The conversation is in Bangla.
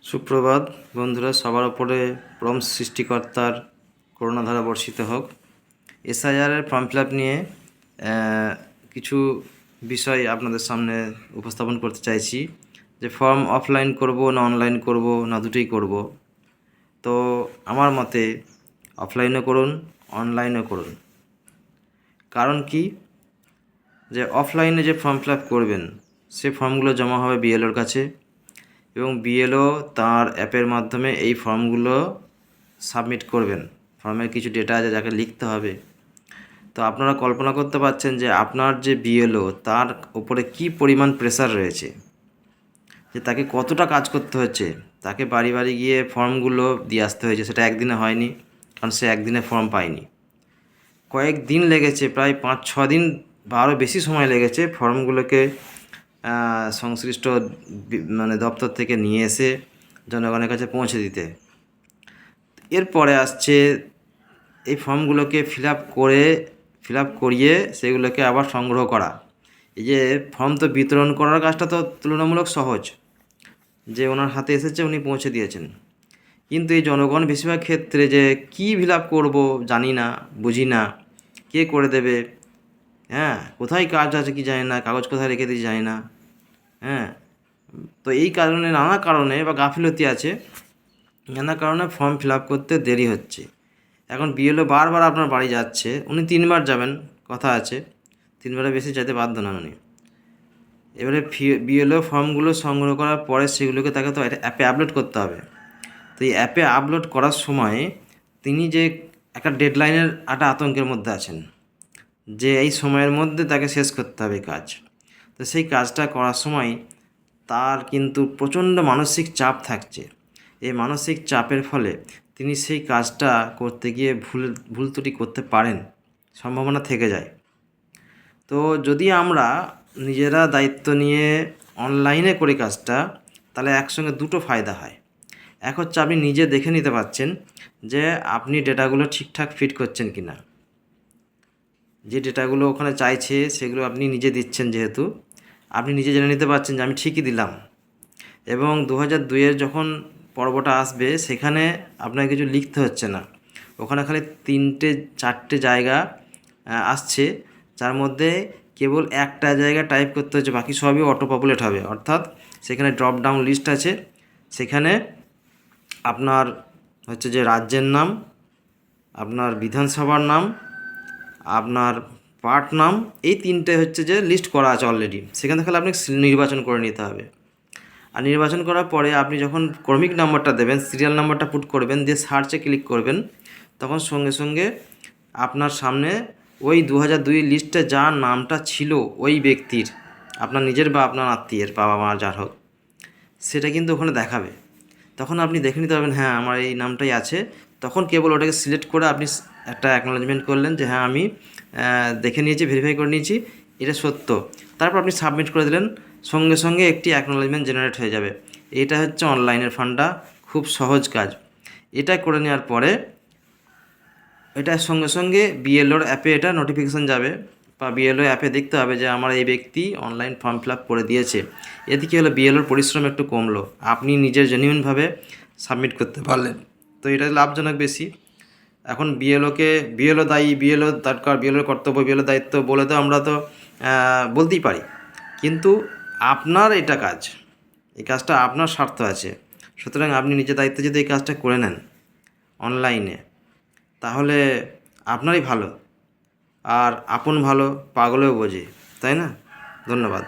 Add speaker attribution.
Speaker 1: সুপ্রভাত বন্ধুরা, সবার ওপরে পরম সৃষ্টিকর্তার করুণাধারা বর্ষিত হোক। এসআইআরের ফর্ম ফিল আপ নিয়ে কিছু বিষয় আপনাদের সামনে উপস্থাপন করতে চাইছি, যে ফর্ম অফলাইন করব না অনলাইন করব না দুটোই করব। তো আমার মতে অফলাইনও করুন, অনলাইনও করুন। কারণ কি, যে অফলাইনে যে ফর্ম ফিল আপ করবেন সে ফর্মগুলো জমা হবে বিএলওর কাছে, এবং বিএলও তার অ্যাপের মাধ্যমে এই ফর্মগুলো সাবমিট করবেন। ফর্মের কিছু ডেটা আছে যাকে লিখতে হবে। তো আপনারা কল্পনা করতে পারছেন যে আপনার যে বিএলও তার উপরে কি পরিমাণ প্রেসার রয়েছে, যে তাকে কতটা কাজ করতে হচ্ছে। তাকে বাড়ি বাড়ি গিয়ে ফর্মগুলো দিয়ে আসতে হয়েছে, সেটা একদিনে হয়নি, কারণ সে একদিনে ফর্ম পায়নি। কয়েকদিন লেগেছে, প্রায় 5-6 দিন বা আরও বেশি সময় লেগেছে ফর্মগুলোকে সংশ্লিষ্ট দপ্তর থেকে নিয়ে এসে জনগণের কাছে পৌঁছে দিতে। এরপরে আসছে এই ফর্মগুলোকে ফিল আপ করিয়ে সেগুলোকে আবার সংগ্রহ করা। এই যে ফর্ম তো বিতরণ করার কাজটা তো তুলনামূলক সহজ, যে ওনার হাতে এসেছে উনি পৌঁছে দিয়েছেন। কিন্তু এই জনগণ বেশিরভাগ ক্ষেত্রে যে কী ফিল আপ করবো জানি না, বুঝি না, কে করে দেবে, কোথায় কাজ আছে কি জানি না, কাগজ কোথায় রেখে দিয়েছি জানি না। তো এই কারণে, নানা কারণে বা গাফিলতি আছে, নানা কারণে ফর্ম ফিল আপ করতে দেরি হচ্ছে। এখন বিএলও বারবার আপনার বাড়ি যাচ্ছে, উনি 3বার যাবেন, কথা আছে 3বারের বেশি যেতে বাধ্য নন উনি। এবারে বিএলও ফর্মগুলো সংগ্রহ করার পরে সেগুলোকে তাকে তো অ্যাপে আপলোড করতে হবে। তো এই অ্যাপে আপলোড করার সময় তিনি যে একটা ডেডলাইনের একটা আতঙ্কের মধ্যে আছেন, যে এই সময়ের মধ্যে তাকে শেষ করতে হবে কাজ। তো সেই কাজটা করার সময় তার কিন্তু প্রচণ্ড মানসিক চাপ থাকছে। এই মানসিক চাপের ফলে তিনি সেই কাজটা করতে গিয়ে ভুল ত্রুটি করতে পারেন, সম্ভাবনা থেকে যায়। তো যদি আমরা নিজেরা দায়িত্ব নিয়ে অনলাইনে করি কাজটা, তাহলে একসঙ্গে দুটো ফায়দা হয়। এক হচ্ছে আপনি নিজে দেখে নিতে পারছেন যে আপনি ডেটাগুলো ঠিকঠাক ফিট করছেন কি না। যে ডেটাগুলো ওখানে চাইছে সেগুলো আপনি নিজে দিচ্ছেন, যেহেতু আপনি নিজে জেনে নিতে পারছেন যে আমি ঠিকই দিলাম। এবং 2002-এর যখন পর্বটা আসবে সেখানে আপনার কিছু লিখতে হচ্ছে না, ওখানে খালি 3-4টে জায়গা আসছে, যার মধ্যে কেবল একটা জায়গা টাইপ করতে হচ্ছে, বাকি সবই অটো পপুলেট হবে। অর্থাৎ সেখানে ড্রপ ডাউন লিস্ট আছে, সেখানে আপনার হচ্ছে যে রাজ্যের নাম, আপনার বিধানসভার নাম, আপনার পার্ট নাম, এই 3টে হচ্ছে যে লিস্ট করা আছে অলরেডি। সেখান থেকে আপনি নির্বাচন করে নিতে হবে। আর নির্বাচন করার পরে আপনি যখন ক্রমিক নাম্বারটা দেবেন, সিরিয়াল নাম্বারটা পুট করবেন, দিয়ে সার্চে ক্লিক করবেন, তখন সঙ্গে সঙ্গে আপনার সামনে ওই 2002 লিস্টে যার নামটা ছিল ওই ব্যক্তির, আপনার নিজের বা আপনার আত্মীয়ের, বাবা মা যার হোক, সেটা কিন্তু ওখানে দেখাবে। তখন আপনি দেখে নিতে পারবেন, হ্যাঁ আমার এই নামটাই আছে। তখন কেবল ওটাকে সিলেক্ট করে আপনি একটা অ্যাকনোলেজমেন্ট করলেন যে হ্যাঁ আমি দেখে নিয়েছি, ভেরিফাই করে নিয়েছি, এটা সত্য। তারপর আপনি সাবমিট করে দিলেন, সঙ্গে সঙ্গে একটি অ্যাকনোলেজমেন্ট জেনারেট হয়ে যাবে। এটা হচ্ছে অনলাইনের ফান্ডা, খুব সহজ কাজ। এটা করে নেওয়ার পরে এটার সঙ্গে সঙ্গে বিএলওর অ্যাপে এটা নোটিফিকেশান যাবে, বা বিএলও অ্যাপে দেখতে হবে যে আমার এই ব্যক্তি অনলাইন ফর্ম ফিল আপ করে দিয়েছে। এতে কী হলো, বিএলওর পরিশ্রম একটু কমলো, আপনি নিজের জেনুইনভাবে সাবমিট করতে পারলেন। তো এটা লাভজনক বেশি। এখন বিএলও দায়ী, বিএলও দরকার, বিএলওর কর্তব্য, বিএলও দায়িত্ব বলে তো আমরা তো বলতেই পারি, কিন্তু আপনার এটা কাজ, এই কাজটা আপনার স্বার্থ আছে। সুতরাং আপনি নিজের দায়িত্বে যদি এই কাজটা করে নেন অনলাইনে, তাহলে আপনারই ভালো। আর আপন ভালো পাগলেও বোঝে, তাই না? ধন্যবাদ।